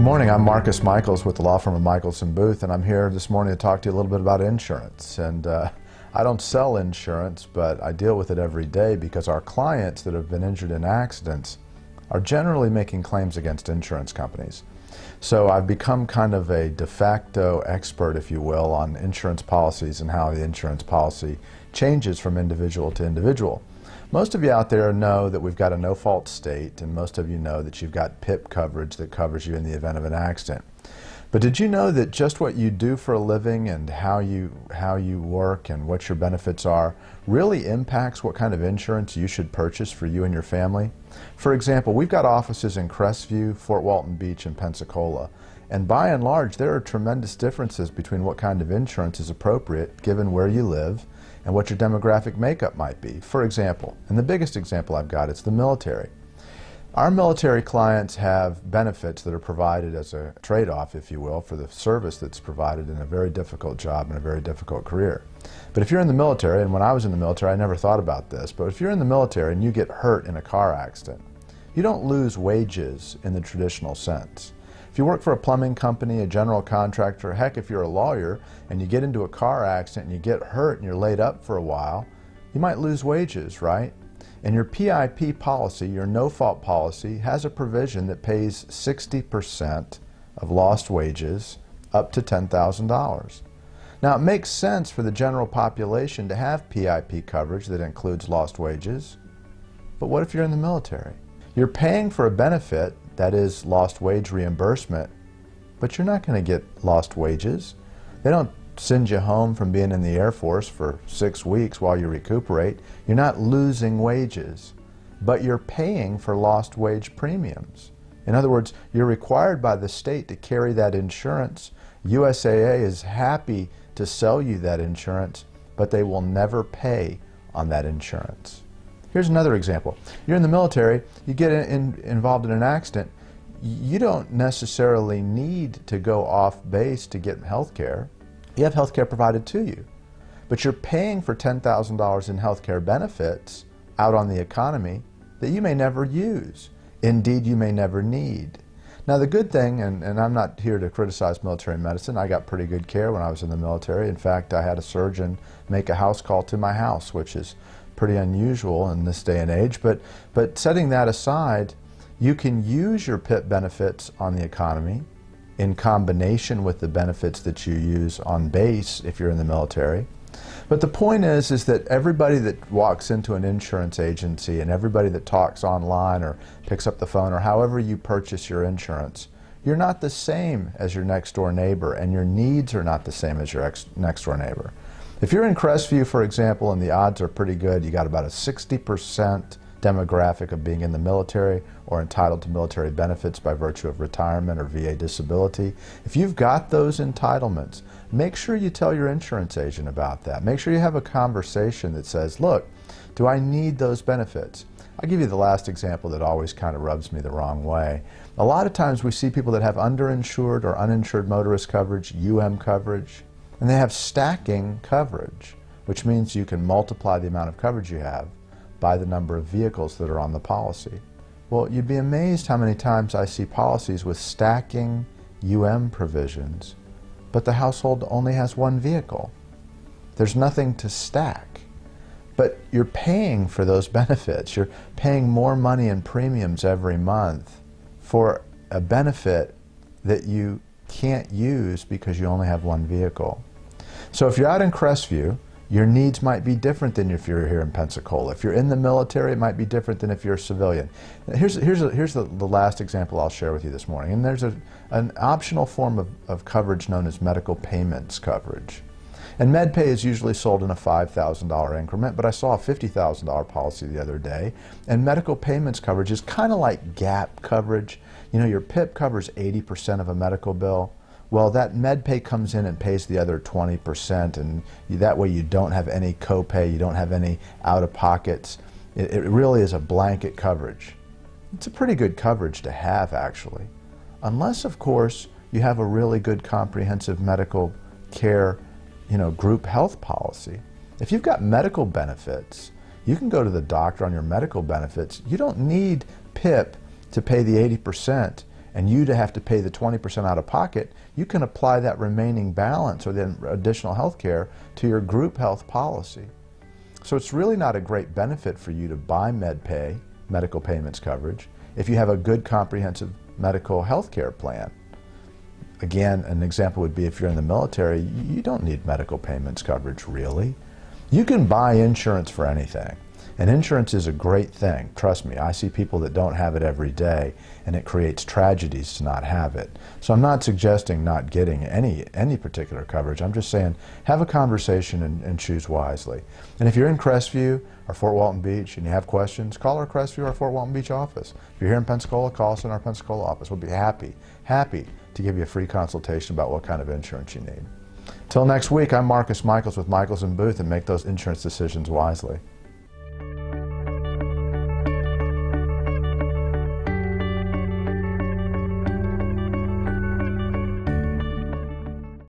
Good morning, I'm Marcus Michles with the law firm of Michles Booth, and I'm here this morning to talk to you a little bit about insurance. And I don't sell insurance, but I deal with it every day because our clients that have been injured in accidents are generally making claims against insurance companies. So I've become kind of a de facto expert, if you will, on insurance policies and how the insurance policy changes from individual to individual. Most of you out there know that we've got a no-fault state, and most of you know that you've got PIP coverage that covers you in the event of an accident. But did you know that just what you do for a living and how you work and what your benefits are really impacts what kind of insurance you should purchase for you and your family? For example, we've got offices in Crestview, Fort Walton Beach, and Pensacola. And by and large, there are tremendous differences between what kind of insurance is appropriate given where you live and what your demographic makeup might be. For example, and the biggest example I've got is the military. Our military clients have benefits that are provided as a trade-off, if you will, for the service that's provided in a very difficult job and a very difficult career. But if you're in the military, and when I was in the military I never thought about this, but if you're in the military and you get hurt in a car accident, you don't lose wages in the traditional sense. If you work for a plumbing company, a general contractor, heck, if you're a lawyer and you get into a car accident and you get hurt and you're laid up for a while, you might lose wages, right? And your PIP policy, your no-fault policy, has a provision that pays 60% of lost wages up to $10,000. Now, it makes sense for the general population to have PIP coverage that includes lost wages, but what if you're in the military? You're paying for a benefit, that is lost wage reimbursement, but you're not going to get lost wages. They don't send you home from being in the Air Force for 6 weeks while you recuperate. You're not losing wages, but you're paying for lost wage premiums. In other words, you're required by the state to carry that insurance. USAA is happy to sell you that insurance, but they will never pay on that insurance. Here's another example. You're in the military, you get involved in an accident. You don't necessarily need to go off base to get health care. You have health care provided to you. But you're paying for $10,000 in health care benefits out on the economy that you may never use. Indeed, you may never need. Now, the good thing, and I'm not here to criticize military medicine, I got pretty good care when I was in the military. In fact, I had a surgeon make a house call to my house, which is pretty unusual in this day and age. But setting that aside, you can use your PIP benefits on the economy in combination with the benefits that you use on base if you're in the military. But the point is that everybody that walks into an insurance agency and everybody that talks online or picks up the phone or however you purchase your insurance, you're not the same as your next door neighbor, and your needs are not the same as your next door neighbor. If you're in Crestview, for example, and the odds are pretty good, you got about a 60% demographic of being in the military or entitled to military benefits by virtue of retirement or VA disability. If you've got those entitlements, make sure you tell your insurance agent about that. Make sure you have a conversation that says, look, do I need those benefits? I'll give you the last example that always kind of rubs me the wrong way. A lot of times we see people that have underinsured or uninsured motorist coverage, coverage, and they have stacking coverage, which means you can multiply the amount of coverage you have by the number of vehicles that are on the policy. Well, you'd be amazed how many times I see policies with stacking provisions, but the household only has one vehicle. There's nothing to stack. But you're paying for those benefits. You're paying more money in premiums every month for a benefit that you can't use because you only have one vehicle. So if you're out in Crestview, your needs might be different than if you're here in Pensacola. If you're in the military, it might be different than if you're a civilian. Here's the last example I'll share with you this morning. And there's an optional form of coverage known as medical payments coverage. And MedPay is usually sold in a $5,000 increment, but I saw a $50,000 policy the other day. And medical payments coverage is kind of like gap coverage. You know, your PIP covers 80% of a medical bill. Well, that MedPay comes in and pays the other 20%, and that way you don't have any copay, you don't have any out-of-pockets. It really is a blanket coverage. It's a pretty good coverage to have, actually. Unless, of course, you have a really good comprehensive medical care, group health policy. If you've got medical benefits, you can go to the doctor on your medical benefits. You don't need PIP to pay the 80%. and you to have to pay the 20% out of pocket, you can apply that remaining balance or the additional health care to your group health policy. So it's really not a great benefit for you to buy MedPay, medical payments coverage, if you have a good comprehensive medical health care plan. Again, an example would be if you're in the military, you don't need medical payments coverage really. You can buy insurance for anything. And insurance is a great thing. Trust me, I see people that don't have it every day, and it creates tragedies to not have it. So I'm not suggesting not getting any particular coverage. I'm just saying have a conversation and choose wisely. And if you're in Crestview or Fort Walton Beach and you have questions, call our Crestview or Fort Walton Beach office. If you're here in Pensacola, call us in our Pensacola office. We'll be happy to give you a free consultation about what kind of insurance you need. Till next week, I'm Michles with Michles Booth, and make those insurance decisions wisely.